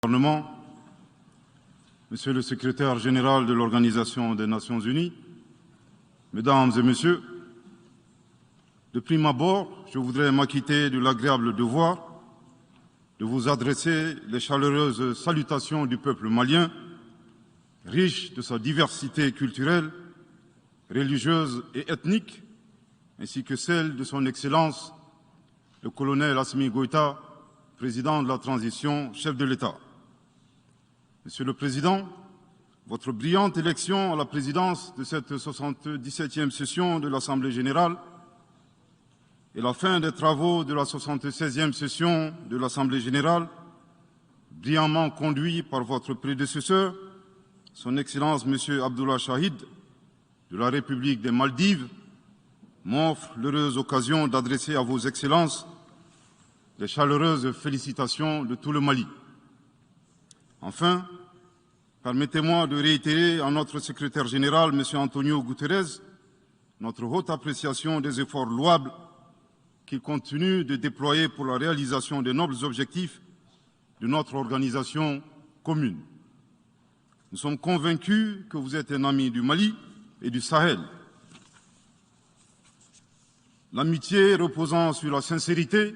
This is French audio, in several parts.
Gouvernement, Monsieur le secrétaire général de l'Organisation des Nations Unies, Mesdames et Messieurs, de prime abord, je voudrais m'acquitter de l'agréable devoir de vous adresser les chaleureuses salutations du peuple malien, riche de sa diversité culturelle, religieuse et ethnique, ainsi que celle de son Excellence, le colonel Assimi Goïta, président de la transition, chef de l'État. Monsieur le Président, votre brillante élection à la présidence de cette 77e session de l'Assemblée générale et la fin des travaux de la 76e session de l'Assemblée générale, brillamment conduit par votre prédécesseur, son Excellence M. Abdullah Shahid, de la République des Maldives, m'offre l'heureuse occasion d'adresser à vos Excellences les chaleureuses félicitations de tout le Mali. Enfin, permettez-moi de réitérer à notre secrétaire général, M. Antonio Guterres, notre haute appréciation des efforts louables qu'il continue de déployer pour la réalisation des nobles objectifs de notre organisation commune. Nous sommes convaincus que vous êtes un ami du Mali et du Sahel. L'amitié reposant sur la sincérité,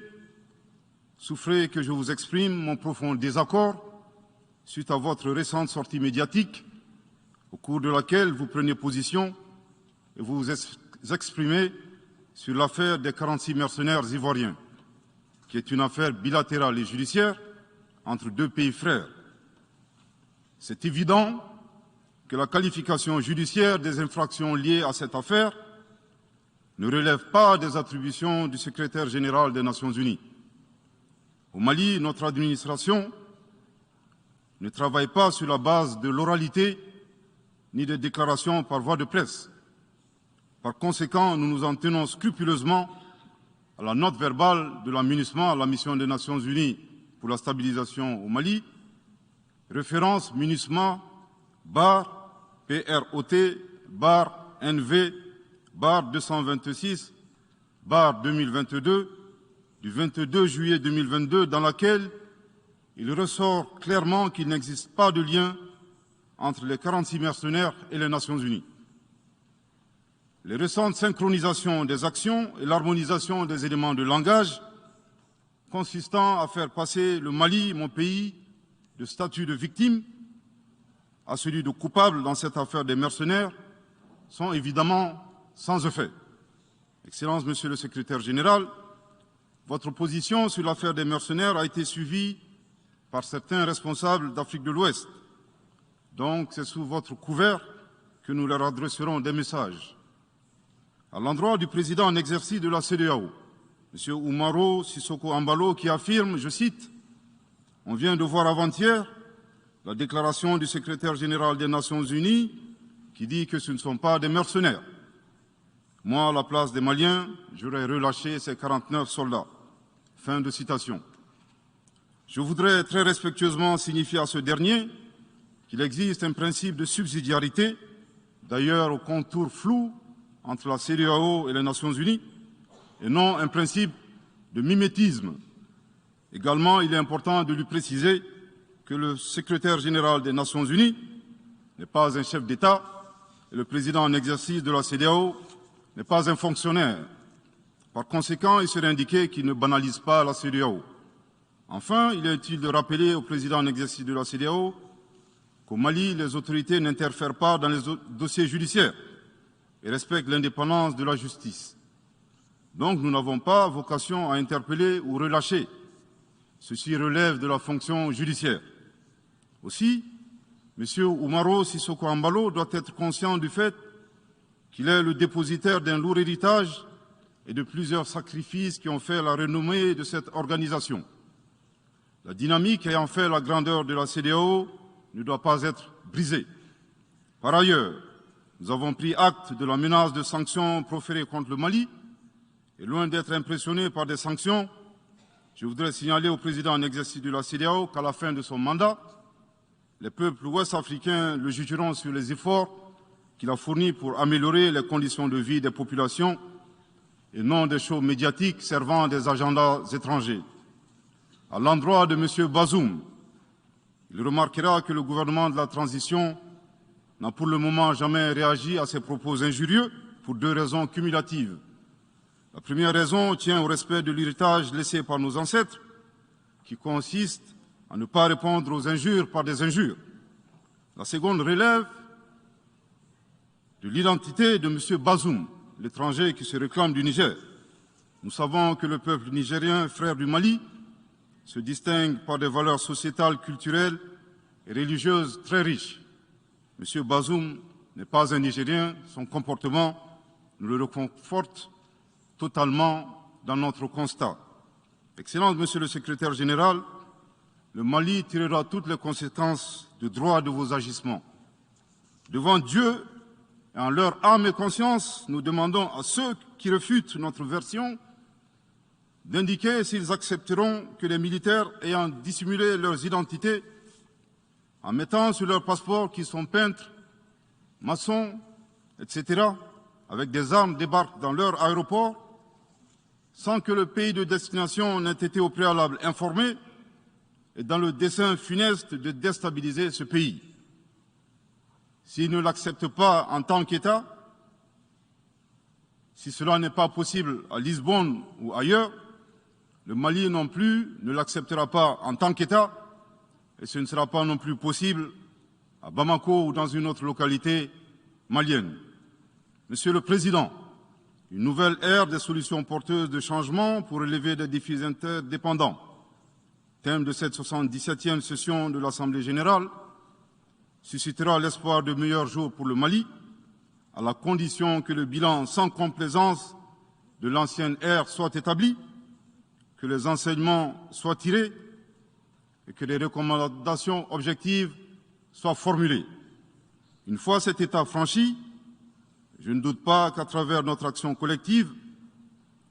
souffrez que je vous exprime mon profond désaccord suite à votre récente sortie médiatique, au cours de laquelle vous prenez position et vous vous exprimez sur l'affaire des 46 mercenaires ivoiriens, qui est une affaire bilatérale et judiciaire entre deux pays frères. C'est évident que la qualification judiciaire des infractions liées à cette affaire ne relève pas des attributions du secrétaire général des Nations Unies. Au Mali, notre administration ne travaille pas sur la base de l'oralité ni des déclarations par voie de presse. Par conséquent, nous nous en tenons scrupuleusement à la note verbale de la MINUSMA, la mission des Nations Unies pour la stabilisation au Mali, référence MINUSMA bar PROT bar NV bar 226 bar 2022 du 22 juillet 2022, dans laquelle il ressort clairement qu'il n'existe pas de lien entre les 46 mercenaires et les Nations Unies. Les récentes synchronisations des actions et l'harmonisation des éléments de langage consistant à faire passer le Mali, mon pays, de statut de victime à celui de coupable dans cette affaire des mercenaires sont évidemment sans effet. Excellence, Monsieur le Secrétaire général, votre position sur l'affaire des mercenaires a été suivie par certains responsables d'Afrique de l'Ouest. Donc, c'est sous votre couvert que nous leur adresserons des messages. À l'endroit du président en exercice de la CEDEAO, M. Umaro Sissoko Embalo, qui affirme, je cite, « On vient de voir avant-hier la déclaration du secrétaire général des Nations Unies qui dit que ce ne sont pas des mercenaires. Moi, à la place des Maliens, j'aurais relâché ces 49 soldats. » Fin de citation. Je voudrais très respectueusement signifier à ce dernier qu'il existe un principe de subsidiarité, d'ailleurs au contour flou entre la CEDEAO et les Nations Unies, et non un principe de mimétisme. Également, il est important de lui préciser que le secrétaire général des Nations Unies n'est pas un chef d'État et le président en exercice de la CEDEAO n'est pas un fonctionnaire. Par conséquent, il serait indiqué qu'il ne banalise pas la CEDEAO. Enfin, il est utile de rappeler au président en exercice de la CEDEAO qu'au Mali, les autorités n'interfèrent pas dans les dossiers judiciaires et respectent l'indépendance de la justice. Donc, nous n'avons pas vocation à interpeller ou relâcher. Ceci relève de la fonction judiciaire. Aussi, M. Umaro Sissoko Embalo doit être conscient du fait qu'il est le dépositaire d'un lourd héritage et de plusieurs sacrifices qui ont fait la renommée de cette organisation. La dynamique ayant fait la grandeur de la CEDEAO ne doit pas être brisée. Par ailleurs, nous avons pris acte de la menace de sanctions proférées contre le Mali et loin d'être impressionnés par des sanctions, je voudrais signaler au président en exercice de la CEDEAO qu'à la fin de son mandat, les peuples ouest-africains le jugeront sur les efforts qu'il a fournis pour améliorer les conditions de vie des populations et non des shows médiatiques servant des agendas étrangers. À l'endroit de M. Bazoum, Il remarquera que le gouvernement de la transition n'a pour le moment jamais réagi à ces propos injurieux pour deux raisons cumulatives. La première raison tient au respect de l'héritage laissé par nos ancêtres, qui consiste à ne pas répondre aux injures par des injures. La seconde relève de l'identité de M. Bazoum, l'étranger qui se réclame du Niger. Nous savons que le peuple nigérien, frère du Mali, se distingue par des valeurs sociétales, culturelles et religieuses très riches. M. Bazoum n'est pas un Nigérien, son comportement nous le reconforte totalement dans notre constat. Excellence, Monsieur le Secrétaire général, le Mali tirera toutes les conséquences de droit de vos agissements. Devant Dieu et en leur âme et conscience, nous demandons à ceux qui refutent notre version d'indiquer s'ils accepteront que les militaires ayant dissimulé leurs identités en mettant sur leur passeport qu'ils sont peintres, maçons, etc., avec des armes débarquent dans leur aéroport sans que le pays de destination n'ait été au préalable informé et dans le dessein funeste de déstabiliser ce pays. S'ils ne l'acceptent pas en tant qu'État, si cela n'est pas possible à Lisbonne ou ailleurs, le Mali non plus ne l'acceptera pas en tant qu'État et ce ne sera pas non plus possible à Bamako ou dans une autre localité malienne. Monsieur le Président, une nouvelle ère des solutions porteuses de changement pour relever des défis interdépendants. Thème de cette 77e session de l'Assemblée générale, suscitera l'espoir de meilleurs jours pour le Mali, à la condition que le bilan sans complaisance de l'ancienne ère soit établi, que les enseignements soient tirés et que les recommandations objectives soient formulées. Une fois cet état franchi, je ne doute pas qu'à travers notre action collective,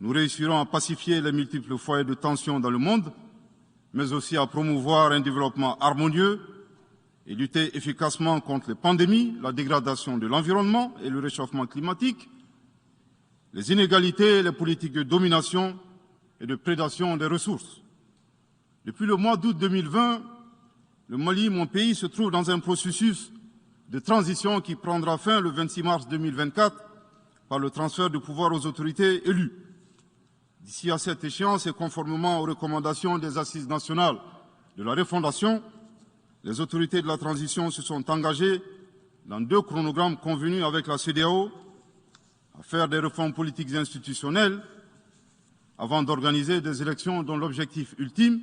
nous réussirons à pacifier les multiples foyers de tension dans le monde, mais aussi à promouvoir un développement harmonieux et lutter efficacement contre les pandémies, la dégradation de l'environnement et le réchauffement climatique, les inégalités et les politiques de domination et de prédation des ressources. Depuis le mois d'août 2020, le Mali, mon pays, se trouve dans un processus de transition qui prendra fin le 26 mars 2024 par le transfert de pouvoir aux autorités élues. D'ici à cette échéance et conformément aux recommandations des Assises nationales de la refondation, les autorités de la transition se sont engagées dans 2 chronogrammes convenus avec la CEDEAO à faire des réformes politiques et institutionnelles avant d'organiser des élections dont l'objectif ultime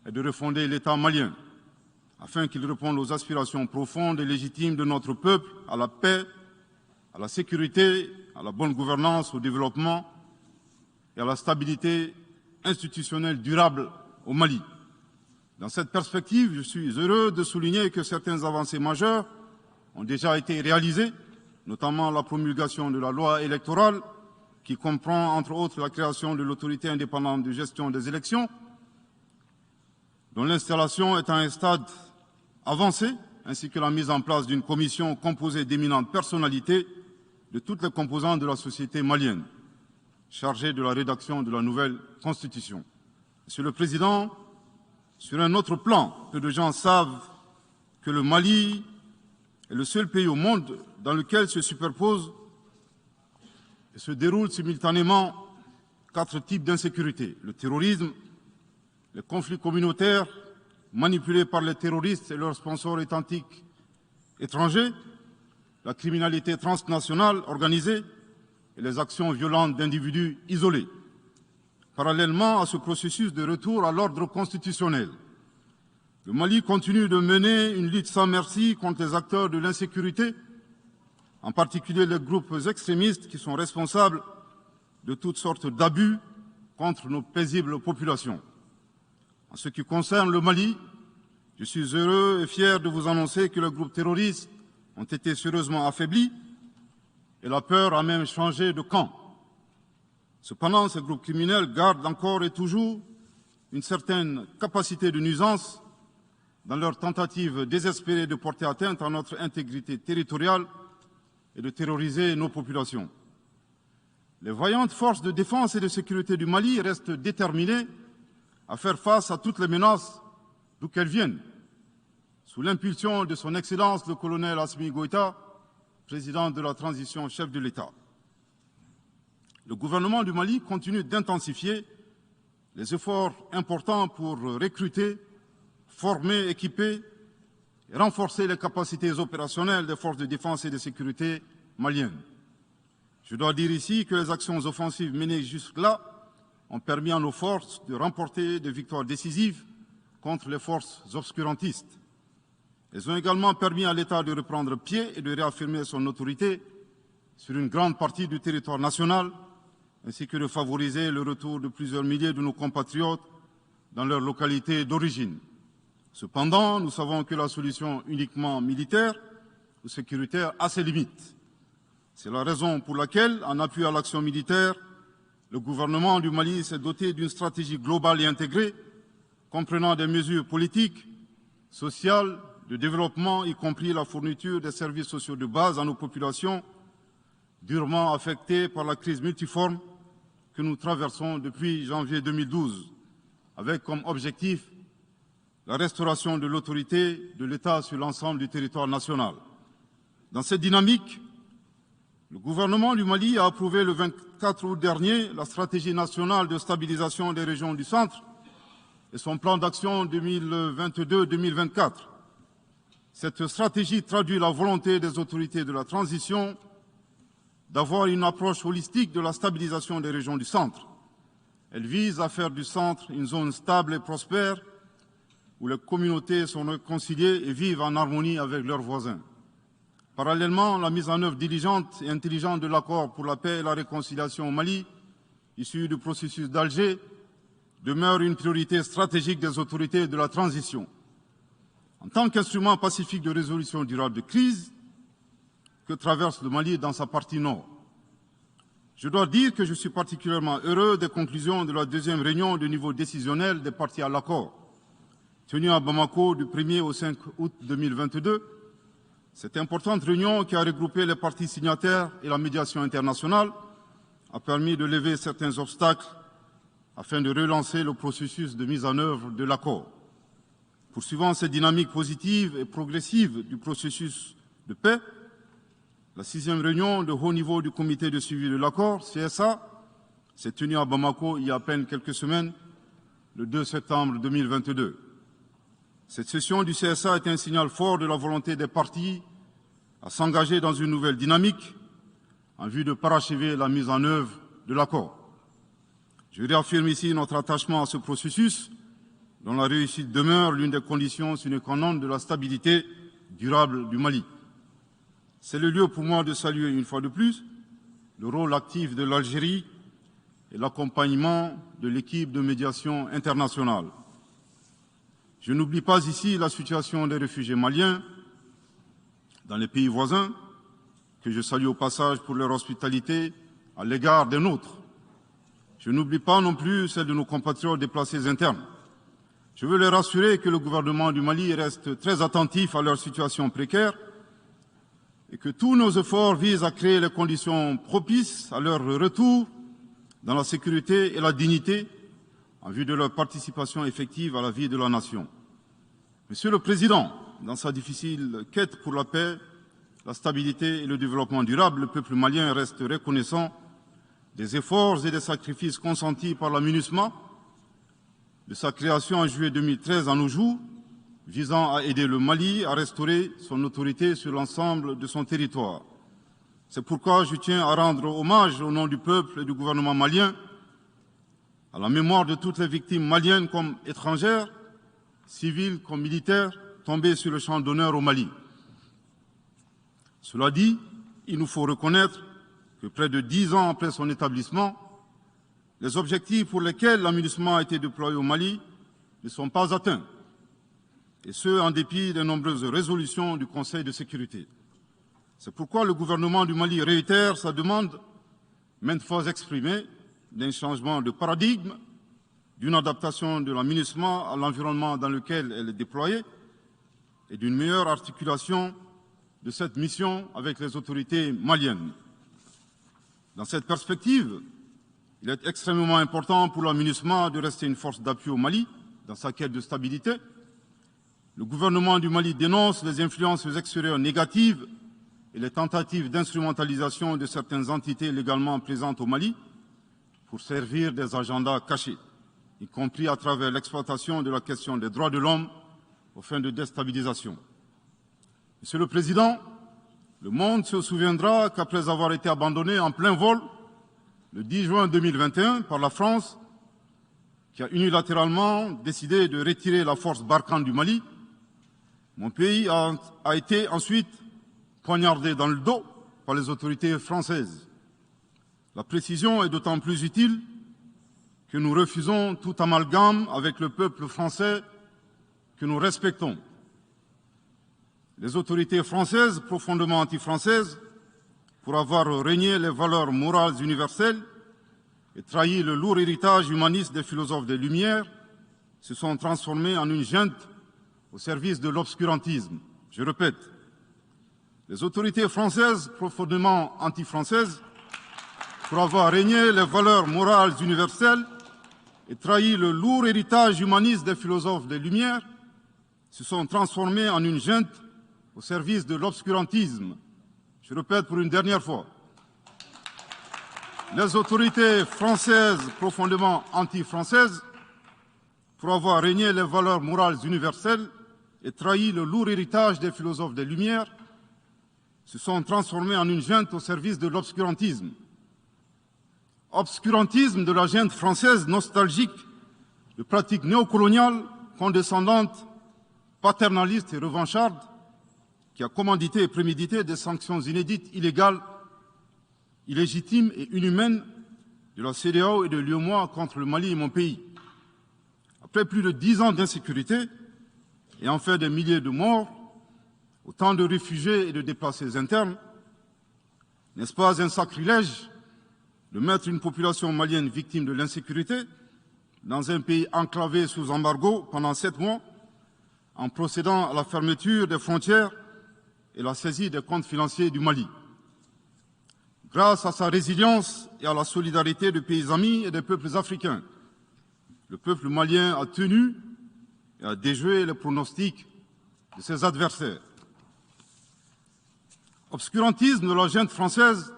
est de refonder l'État malien, afin qu'il réponde aux aspirations profondes et légitimes de notre peuple à la paix, à la sécurité, à la bonne gouvernance, au développement et à la stabilité institutionnelle durable au Mali. Dans cette perspective, je suis heureux de souligner que certaines avancées majeures ont déjà été réalisées, notamment la promulgation de la loi électorale, qui comprend entre autres la création de l'autorité indépendante de gestion des élections, dont l'installation est à un stade avancé, ainsi que la mise en place d'une commission composée d'éminentes personnalités de toutes les composantes de la société malienne, chargée de la rédaction de la nouvelle Constitution. Monsieur le Président, sur un autre plan, peu de gens savent que le Mali est le seul pays au monde dans lequel se superposent et se déroulent simultanément 4 types d'insécurité: le terrorisme, les conflits communautaires manipulés par les terroristes et leurs sponsors étatiques étrangers, la criminalité transnationale organisée et les actions violentes d'individus isolés. Parallèlement à ce processus de retour à l'ordre constitutionnel, le Mali continue de mener une lutte sans merci contre les acteurs de l'insécurité, en particulier les groupes extrémistes qui sont responsables de toutes sortes d'abus contre nos paisibles populations. En ce qui concerne le Mali, je suis heureux et fier de vous annoncer que les groupes terroristes ont été sérieusement affaiblis et la peur a même changé de camp. Cependant, ces groupes criminels gardent encore et toujours une certaine capacité de nuisance dans leur tentative désespérée de porter atteinte à notre intégrité territoriale et de terroriser nos populations. Les vaillantes forces de défense et de sécurité du Mali restent déterminées à faire face à toutes les menaces d'où qu'elles viennent. sous l'impulsion de son Excellence le colonel Assimi Goïta, président de la transition, chef de l'État. Le gouvernement du Mali continue d'intensifier les efforts importants pour recruter, former, équiper et renforcer les capacités opérationnelles des forces de défense et de sécurité maliennes. Je dois dire ici que les actions offensives menées jusque-là ont permis à nos forces de remporter des victoires décisives contre les forces obscurantistes. Elles ont également permis à l'État de reprendre pied et de réaffirmer son autorité sur une grande partie du territoire national, ainsi que de favoriser le retour de plusieurs milliers de nos compatriotes dans leur localité d'origine. Cependant, nous savons que la solution uniquement militaire ou sécuritaire a ses limites. C'est la raison pour laquelle, en appui à l'action militaire, le gouvernement du Mali s'est doté d'une stratégie globale et intégrée, comprenant des mesures politiques, sociales, de développement, y compris la fourniture des services sociaux de base à nos populations, durement affectées par la crise multiforme que nous traversons depuis janvier 2012, avec comme objectif la restauration de l'autorité de l'État sur l'ensemble du territoire national. Dans cette dynamique, le gouvernement du Mali a approuvé le 24 août dernier la stratégie nationale de stabilisation des régions du centre et son plan d'action 2022-2024. Cette stratégie traduit la volonté des autorités de la transition d'avoir une approche holistique de la stabilisation des régions du centre. Elle vise à faire du centre une zone stable et prospère où les communautés sont réconciliées et vivent en harmonie avec leurs voisins. Parallèlement, la mise en œuvre diligente et intelligente de l'accord pour la paix et la réconciliation au Mali, issu du processus d'Alger, demeure une priorité stratégique des autorités de la transition. En tant qu'instrument pacifique de résolution durable de crise que traverse le Mali dans sa partie nord, je dois dire que je suis particulièrement heureux des conclusions de la deuxième réunion de niveau décisionnel des parties à l'accord, tenue à Bamako du 1er au 5 août 2022. Cette importante réunion qui a regroupé les parties signataires et la médiation internationale a permis de lever certains obstacles afin de relancer le processus de mise en œuvre de l'accord. Poursuivant cette dynamique positive et progressive du processus de paix, la 6e réunion de haut niveau du comité de suivi de l'accord, CSA, s'est tenue à Bamako il y a à peine quelques semaines, le 2 septembre 2022. Cette session du CSA est un signal fort de la volonté des parties à s'engager dans une nouvelle dynamique en vue de parachever la mise en œuvre de l'accord. Je réaffirme ici notre attachement à ce processus dont la réussite demeure l'une des conditions sine qua non de la stabilité durable du Mali. C'est le lieu pour moi de saluer une fois de plus le rôle actif de l'Algérie et l'accompagnement de l'équipe de médiation internationale. Je n'oublie pas ici la situation des réfugiés maliens dans les pays voisins, que je salue au passage pour leur hospitalité à l'égard des nôtres. Je n'oublie pas non plus celle de nos compatriotes déplacés internes. Je veux les rassurer que le gouvernement du Mali reste très attentif à leur situation précaire et que tous nos efforts visent à créer les conditions propices à leur retour dans la sécurité et la dignité en vue de leur participation effective à la vie de la nation. Monsieur le Président, dans sa difficile quête pour la paix, la stabilité et le développement durable, le peuple malien reste reconnaissant des efforts et des sacrifices consentis par la MINUSMA, de sa création en juillet 2013 à nos jours, visant à aider le Mali à restaurer son autorité sur l'ensemble de son territoire. C'est pourquoi je tiens à rendre hommage au nom du peuple et du gouvernement malien à la mémoire de toutes les victimes maliennes comme étrangères, civiles comme militaires, tombées sur le champ d'honneur au Mali. Cela dit, il nous faut reconnaître que près de 10 ans après son établissement, les objectifs pour lesquels l'aménagement a été déployé au Mali ne sont pas atteints, et ce, en dépit des nombreuses résolutions du Conseil de sécurité. C'est pourquoi le gouvernement du Mali réitère sa demande, maintes fois exprimée, d'un changement de paradigme, d'une adaptation de l'aménagement à l'environnement dans lequel elle est déployée et d'une meilleure articulation de cette mission avec les autorités maliennes. Dans cette perspective, il est extrêmement important pour l'aménagement de rester une force d'appui au Mali dans sa quête de stabilité Le gouvernement du Mali dénonce les influences extérieures négatives et les tentatives d'instrumentalisation de certaines entités légalement présentes au Mali pour servir des agendas cachés, y compris à travers l'exploitation de la question des droits de l'homme aux fins de déstabilisation. Monsieur le Président, le monde se souviendra qu'après avoir été abandonné en plein vol le 10 juin 2021 par la France, qui a unilatéralement décidé de retirer la force Barkhane du Mali, mon pays a été ensuite poignardé dans le dos par les autorités françaises. La précision est d'autant plus utile que nous refusons tout amalgame avec le peuple français que nous respectons. Les autorités françaises, profondément anti-françaises, pour avoir régné les valeurs morales universelles et trahi le lourd héritage humaniste des philosophes des Lumières, se sont transformées en une junte au service de l'obscurantisme. Je répète, les autorités françaises, profondément anti-françaises, pour avoir régné les valeurs morales universelles et trahi le lourd héritage humaniste des philosophes des Lumières, se sont transformées en une junte au service de l'obscurantisme. Je répète pour une dernière fois. Les autorités françaises, profondément anti-françaises, pour avoir régné les valeurs morales universelles et trahi le lourd héritage des philosophes des Lumières, se sont transformées en une junte au service de l'obscurantisme. Obscurantisme de la junte française nostalgique de pratiques néocoloniales, condescendantes, paternalistes et revanchardes, qui a commandité et prémédité des sanctions inédites, illégales, illégitimes et inhumaines de la CEDEAO et de l'UEMOA contre le Mali et mon pays. Après plus de 10 ans d'insécurité et en fait des milliers de morts, autant de réfugiés et de déplacés internes, n'est-ce pas un sacrilège de mettre une population malienne victime de l'insécurité dans un pays enclavé sous embargo pendant 7 mois, en procédant à la fermeture des frontières et la saisie des comptes financiers du Mali. Grâce à sa résilience et à la solidarité de pays amis et des peuples africains, le peuple malien a tenu et a déjoué les pronostics de ses adversaires. Obscurantisme de la junte française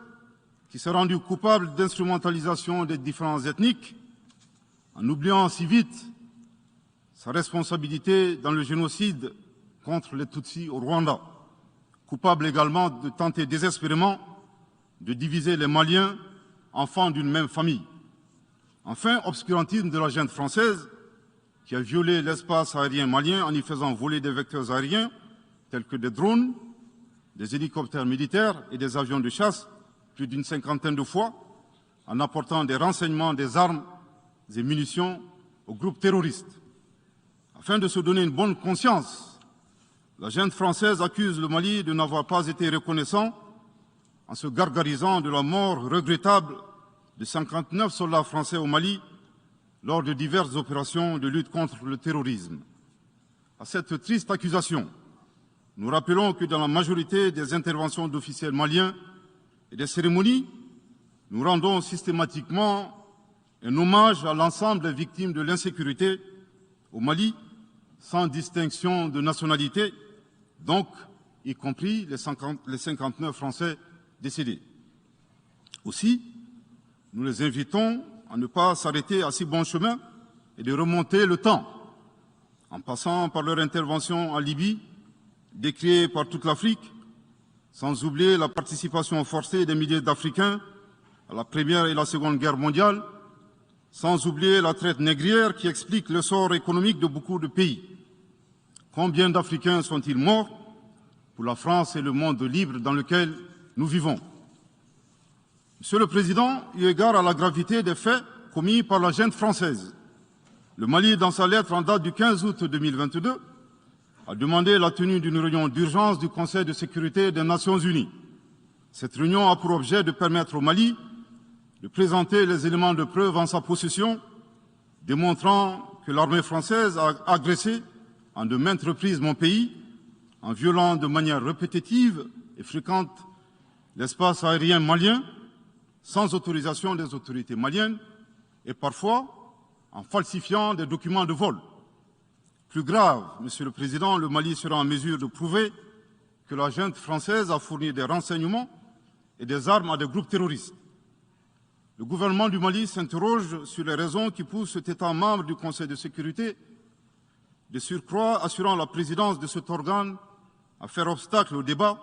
qui s'est rendue coupable d'instrumentalisation des différences ethniques, en oubliant si vite sa responsabilité dans le génocide contre les Tutsis au Rwanda, coupable également de tenter désespérément de diviser les Maliens, enfants d'une même famille. Enfin, obscurantisme de la junte française qui a violé l'espace aérien malien en y faisant voler des vecteurs aériens tels que des drones, des hélicoptères militaires et des avions de chasse plus d'une 50aine de fois, en apportant des renseignements, des armes et munitions aux groupes terroristes. Afin de se donner une bonne conscience, la junte française accuse le Mali de n'avoir pas été reconnaissant en se gargarisant de la mort regrettable de 59 soldats français au Mali lors de diverses opérations de lutte contre le terrorisme. À cette triste accusation, nous rappelons que dans la majorité des interventions d'officiels maliens et des cérémonies, nous rendons systématiquement un hommage à l'ensemble des victimes de l'insécurité au Mali, sans distinction de nationalité, donc y compris les 59 Français décédés. Aussi, nous les invitons à ne pas s'arrêter à si bon chemin et de remonter le temps, en passant par leur intervention en Libye, décriée par toute l'Afrique, sans oublier la participation forcée des milliers d'Africains à la Première et la Seconde Guerre mondiale, sans oublier la traite négrière qui explique le sort économique de beaucoup de pays. Combien d'Africains sont-ils morts pour la France et le monde libre dans lequel nous vivons? Monsieur le Président, eu égard à la gravité des faits commis par la junte française, le Mali, dans sa lettre en date du 15 août 2022, a demandé la tenue d'une réunion d'urgence du Conseil de sécurité des Nations Unies. Cette réunion a pour objet de permettre au Mali de présenter les éléments de preuve en sa possession, démontrant que l'armée française a agressé en de maintes reprises mon pays, en violant de manière répétitive et fréquente l'espace aérien malien, sans autorisation des autorités maliennes, et parfois en falsifiant des documents de vol. Plus grave, Monsieur le Président, le Mali sera en mesure de prouver que la junte française a fourni des renseignements et des armes à des groupes terroristes. Le gouvernement du Mali s'interroge sur les raisons qui poussent cet État membre du Conseil de sécurité, de surcroît assurant la présidence de cet organe, à faire obstacle au débat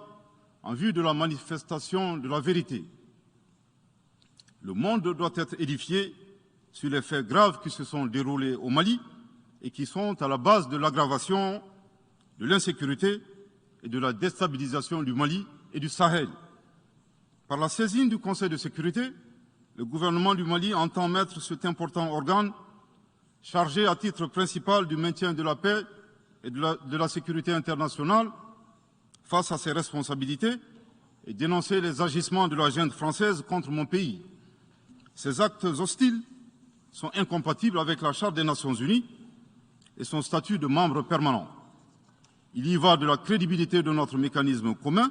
en vue de la manifestation de la vérité. Le monde doit être édifié sur les faits graves qui se sont déroulés au Mali et qui sont à la base de l'aggravation de l'insécurité et de la déstabilisation du Mali et du Sahel. Par la saisine du Conseil de sécurité, le gouvernement du Mali entend mettre cet important organe chargé à titre principal du maintien de la paix et de la sécurité internationale face à ses responsabilités et dénoncer les agissements de la junte française contre mon pays. Ces actes hostiles sont incompatibles avec la Charte des Nations Unies et son statut de membre permanent. Il y va de la crédibilité de notre mécanisme commun,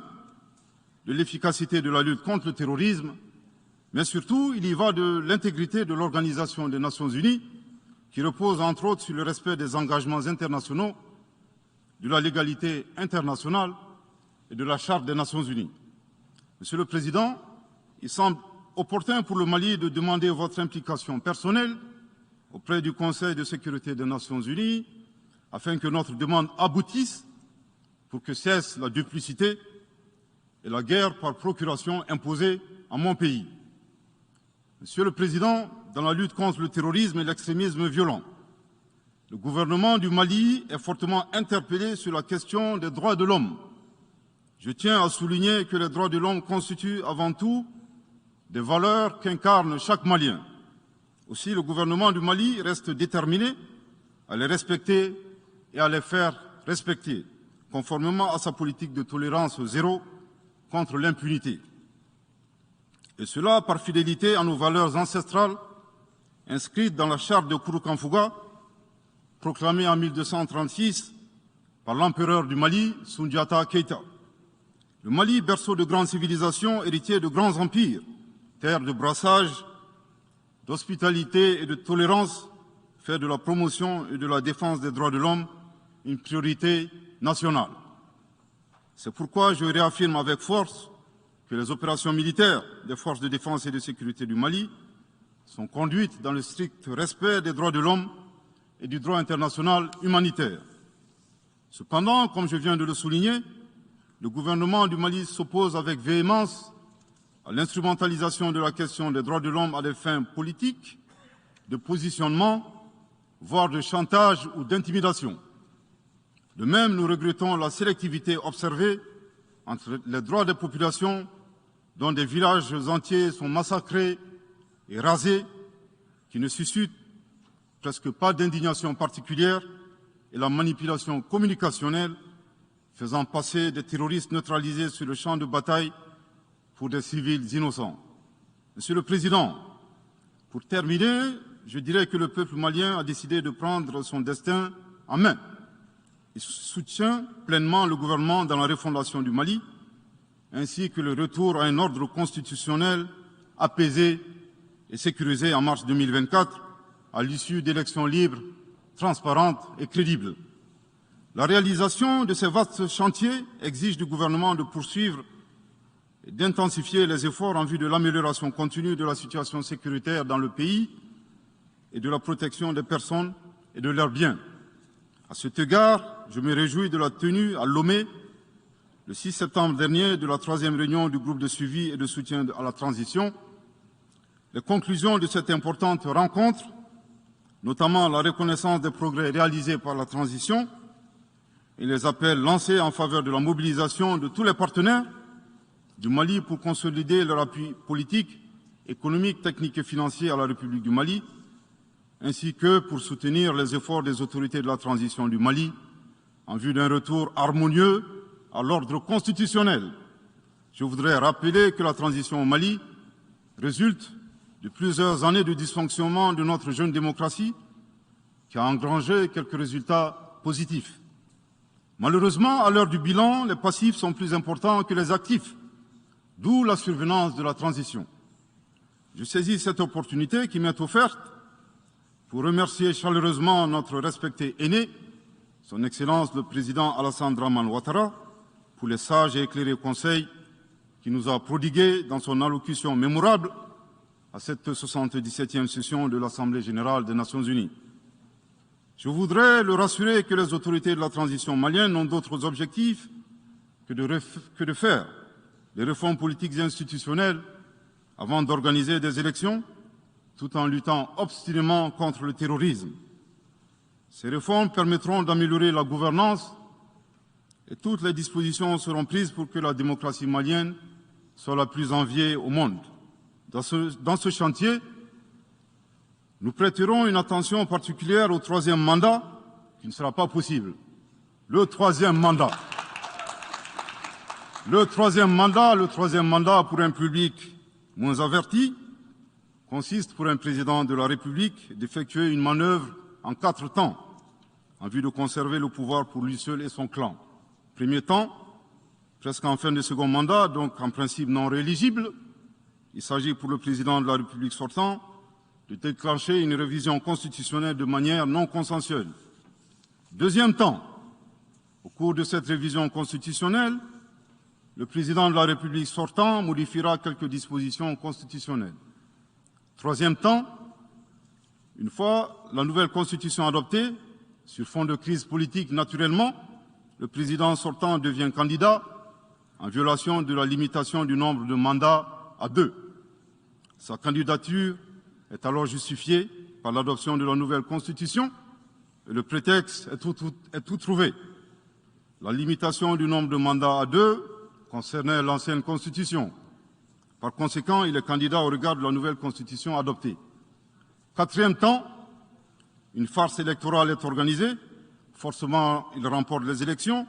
de l'efficacité de la lutte contre le terrorisme, mais surtout, il y va de l'intégrité de l'Organisation des Nations Unies, qui repose entre autres sur le respect des engagements internationaux, de la légalité internationale et de la Charte des Nations Unies. Monsieur le Président, il semble opportun pour le Mali de demander votre implication personnelle auprès du Conseil de sécurité des Nations Unies, afin que notre demande aboutisse pour que cesse la duplicité et la guerre par procuration imposée à mon pays. Monsieur le Président, dans la lutte contre le terrorisme et l'extrémisme violent, le gouvernement du Mali est fortement interpellé sur la question des droits de l'homme. Je tiens à souligner que les droits de l'homme constituent avant tout des valeurs qu'incarne chaque Malien. Aussi, le gouvernement du Mali reste déterminé à les respecter et à les faire respecter, conformément à sa politique de tolérance zéro contre l'impunité. Et cela par fidélité à nos valeurs ancestrales inscrites dans la charte de Kouroukanfouga, proclamée en 1236 par l'empereur du Mali, Soundiata Keïta. Le Mali, berceau de grandes civilisations, héritier de grands empires, terre de brassage, d'hospitalité et de tolérance, fait de la promotion et de la défense des droits de l'homme une priorité nationale. C'est pourquoi je réaffirme avec force que les opérations militaires des forces de défense et de sécurité du Mali sont conduites dans le strict respect des droits de l'homme et du droit international humanitaire. Cependant, comme je viens de le souligner, le gouvernement du Mali s'oppose avec véhémence à l'instrumentalisation de la question des droits de l'homme à des fins politiques, de positionnement, voire de chantage ou d'intimidation. De même, nous regrettons la sélectivité observée entre les droits des populations dont des villages entiers sont massacrés et rasés, qui ne suscitent presque pas d'indignation particulière, et la manipulation communicationnelle faisant passer des terroristes neutralisés sur le champ de bataille pour des civils innocents. Monsieur le Président, pour terminer, je dirais que le peuple malien a décidé de prendre son destin en main. Il soutient pleinement le gouvernement dans la refondation du Mali, ainsi que le retour à un ordre constitutionnel apaisé et sécurisé en mars 2024, à l'issue d'élections libres, transparentes et crédibles. La réalisation de ces vastes chantiers exige du gouvernement de poursuivre et d'intensifier les efforts en vue de l'amélioration continue de la situation sécuritaire dans le pays et de la protection des personnes et de leurs biens. À cet égard, je me réjouis de la tenue à Lomé, le 6 septembre dernier, de la 3e réunion du groupe de suivi et de soutien à la transition. Les conclusions de cette importante rencontre, notamment la reconnaissance des progrès réalisés par la transition et les appels lancés en faveur de la mobilisation de tous les partenaires du Mali pour consolider leur appui politique, économique, technique et financier à la République du Mali, ainsi que pour soutenir les efforts des autorités de la transition du Mali en vue d'un retour harmonieux à l'ordre constitutionnel. Je voudrais rappeler que la transition au Mali résulte de plusieurs années de dysfonctionnement de notre jeune démocratie qui a engrangé quelques résultats positifs. Malheureusement, à l'heure du bilan, les passifs sont plus importants que les actifs, d'où la survenance de la transition. Je saisis cette opportunité qui m'est offerte pour remercier chaleureusement notre respecté aîné, Son Excellence le Président Alassane Dramane Ouattara, pour les sages et éclairés conseils qu'il nous a prodigués dans son allocution mémorable à cette 77e session de l'Assemblée générale des Nations unies. Je voudrais le rassurer que les autorités de la transition malienne n'ont d'autres objectifs que de faire des réformes politiques et institutionnelles avant d'organiser des élections, tout en luttant obstinément contre le terrorisme. Ces réformes permettront d'améliorer la gouvernance et toutes les dispositions seront prises pour que la démocratie malienne soit la plus enviée au monde. Dans ce chantier, nous prêterons une attention particulière au troisième mandat, qui ne sera pas possible. Le troisième mandat pour un public moins averti consiste pour un président de la République d'effectuer une manœuvre en 4 temps, en vue de conserver le pouvoir pour lui seul et son clan. Premier temps, presque en fin de second mandat, donc en principe non rééligible, il s'agit pour le président de la République sortant de déclencher une révision constitutionnelle de manière non consensuelle. Deuxième temps, au cours de cette révision constitutionnelle, le président de la République sortant modifiera quelques dispositions constitutionnelles. Troisième temps, une fois la nouvelle constitution adoptée, sur fond de crise politique naturellement, le président sortant devient candidat en violation de la limitation du nombre de mandats à 2. Sa candidature est alors justifiée par l'adoption de la nouvelle constitution et le prétexte est tout trouvé. La limitation du nombre de mandats à 2 concernait l'ancienne constitution. Par conséquent, il est candidat au regard de la nouvelle constitution adoptée. Quatrième temps, une farce électorale est organisée. Forcément, il remporte les élections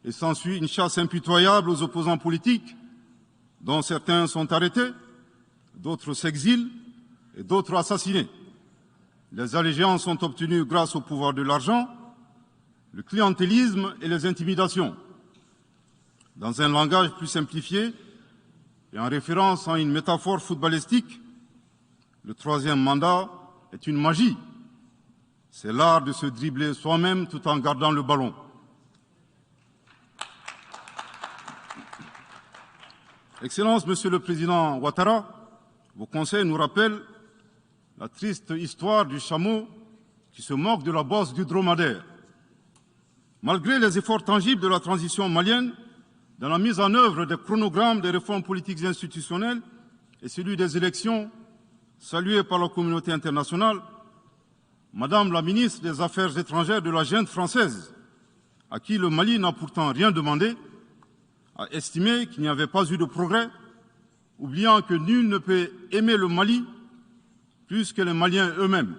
et s'ensuit une chasse impitoyable aux opposants politiques, dont certains sont arrêtés, d'autres s'exilent et d'autres assassinés. Les allégeances sont obtenues grâce au pouvoir de l'argent, le clientélisme et les intimidations. Dans un langage plus simplifié et en référence à une métaphore footballistique, le troisième mandat est une magie. C'est l'art de se dribbler soi-même tout en gardant le ballon. Excellence, Monsieur le Président Ouattara, vos conseils nous rappellent la triste histoire du chameau qui se moque de la bosse du dromadaire. Malgré les efforts tangibles de la transition malienne, dans la mise en œuvre des chronogrammes des réformes politiques et institutionnelles et celui des élections, salués par la communauté internationale, Madame la ministre des Affaires étrangères de la junte française, à qui le Mali n'a pourtant rien demandé, a estimé qu'il n'y avait pas eu de progrès, oubliant que nul ne peut aimer le Mali plus que les Maliens eux-mêmes.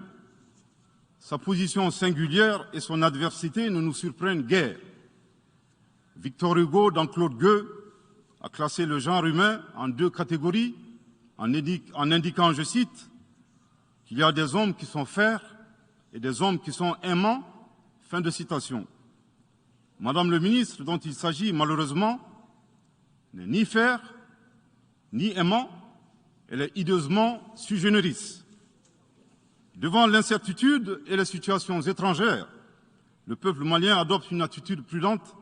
Sa position singulière et son adversité ne nous surprennent guère. Victor Hugo, dans Claude Gueux, a classé le genre humain en 2 catégories, en indiquant, je cite, qu'il y a des hommes qui sont fers et des hommes qui sont aimants. Fin de citation. Madame le ministre, dont il s'agit malheureusement, n'est ni fer, ni aimant, elle est hideusement sui generis. Devant l'incertitude et les situations étrangères, le peuple malien adopte une attitude prudente.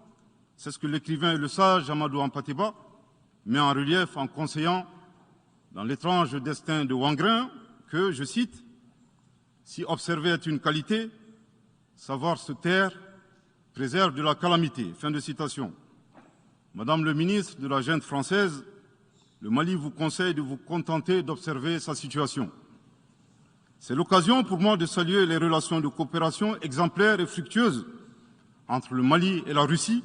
C'est ce que l'écrivain et le sage Amadou Hampâté-Bâ met en relief en conseillant dans l'étrange destin de Wangrin que, je cite, « Si observer est une qualité, savoir se taire préserve de la calamité ». Fin de citation. Madame le ministre de la junte française, le Mali vous conseille de vous contenter d'observer sa situation. C'est l'occasion pour moi de saluer les relations de coopération exemplaires et fructueuses entre le Mali et la Russie,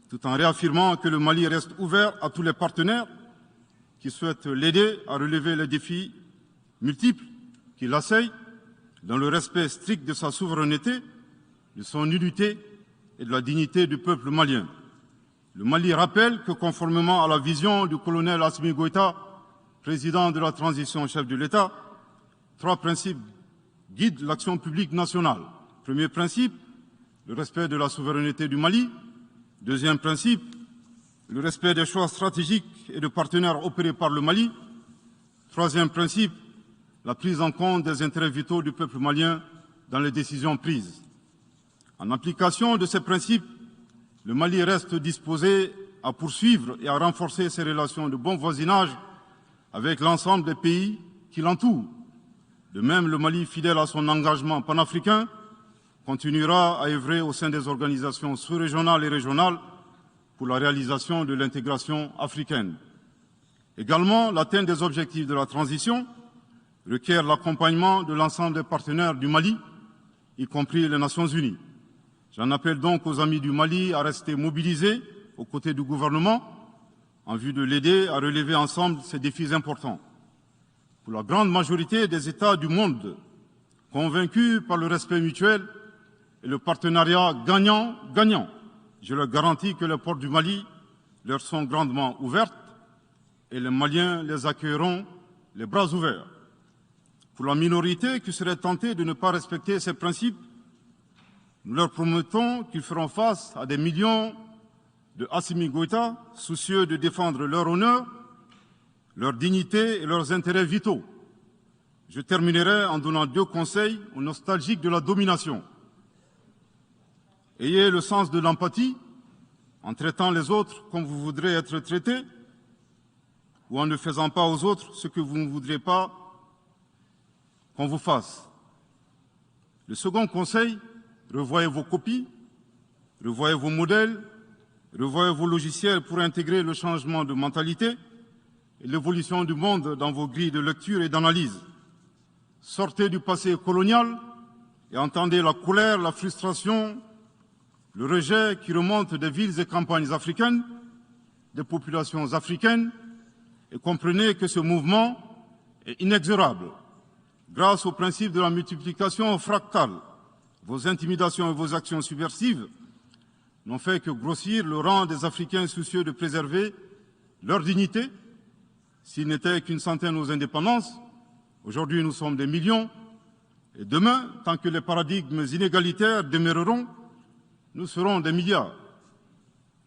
tout en réaffirmant que le Mali reste ouvert à tous les partenaires qui souhaitent l'aider à relever les défis multiples qui l'assaillent, dans le respect strict de sa souveraineté, de son unité et de la dignité du peuple malien. Le Mali rappelle que, conformément à la vision du colonel Assimi Goïta, président de la transition chef de l'État, 3 principes guident l'action publique nationale. Premier principe, le respect de la souveraineté du Mali. Deuxième principe, le respect des choix stratégiques et de partenaires opérés par le Mali. Troisième principe, la prise en compte des intérêts vitaux du peuple malien dans les décisions prises. En application de ces principes, le Mali reste disposé à poursuivre et à renforcer ses relations de bon voisinage avec l'ensemble des pays qui l'entourent. De même, le Mali, fidèle à son engagement panafricain, continuera à œuvrer au sein des organisations sous-régionales et régionales pour la réalisation de l'intégration africaine. Également, l'atteinte des objectifs de la transition requiert l'accompagnement de l'ensemble des partenaires du Mali, y compris les Nations Unies. J'en appelle donc aux amis du Mali à rester mobilisés aux côtés du gouvernement en vue de l'aider à relever ensemble ces défis importants. Pour la grande majorité des États du monde, convaincus par le respect mutuel et le partenariat gagnant-gagnant, je leur garantis que les portes du Mali leur sont grandement ouvertes et les Maliens les accueilleront les bras ouverts. Pour la minorité qui serait tentée de ne pas respecter ces principes, nous leur promettons qu'ils feront face à des millions de Assimi Goïta, soucieux de défendre leur honneur, leur dignité et leurs intérêts vitaux. Je terminerai en donnant 2 conseils aux nostalgiques de la domination. Ayez le sens de l'empathie en traitant les autres comme vous voudrez être traités ou en ne faisant pas aux autres ce que vous ne voudrez pas qu'on vous fasse. Le second conseil, revoyez vos copies, revoyez vos modèles, revoyez vos logiciels pour intégrer le changement de mentalité et l'évolution du monde dans vos grilles de lecture et d'analyse. Sortez du passé colonial et entendez la colère, la frustration, le rejet qui remonte des villes et campagnes africaines, des populations africaines, et comprenez que ce mouvement est inexorable. Grâce au principe de la multiplication fractale, vos intimidations et vos actions subversives n'ont fait que grossir le rang des Africains soucieux de préserver leur dignité. S'il n'était qu'une centaine aux indépendances, aujourd'hui nous sommes des millions, et demain, tant que les paradigmes inégalitaires demeureront, nous serons des milliards.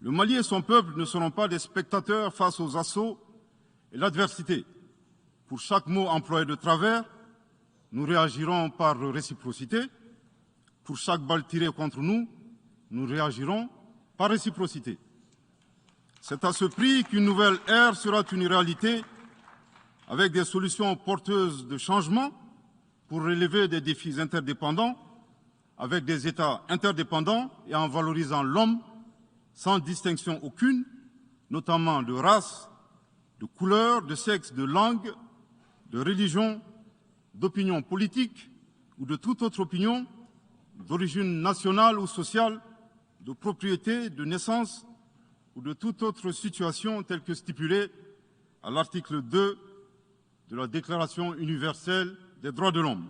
Le Mali et son peuple ne seront pas des spectateurs face aux assauts et l'adversité. Pour chaque mot employé de travers, nous réagirons par réciprocité. Pour chaque balle tirée contre nous, nous réagirons par réciprocité. C'est à ce prix qu'une nouvelle ère sera une réalité avec des solutions porteuses de changement pour relever des défis interdépendants, avec des États interdépendants et en valorisant l'homme sans distinction aucune, notamment de race, de couleur, de sexe, de langue, de religion, d'opinion politique ou de toute autre opinion, d'origine nationale ou sociale, de propriété, de naissance ou de toute autre situation telle que stipulée à l'article 2 de la Déclaration universelle des droits de l'homme.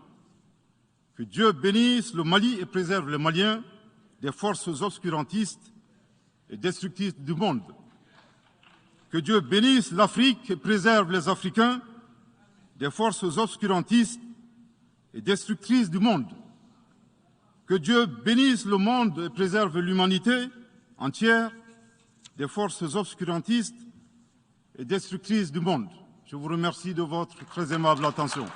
Que Dieu bénisse le Mali et préserve les Maliens des forces obscurantistes et destructrices du monde. Que Dieu bénisse l'Afrique et préserve les Africains des forces obscurantistes et destructrices du monde. Que Dieu bénisse le monde et préserve l'humanité entière des forces obscurantistes et destructrices du monde. Je vous remercie de votre très aimable attention.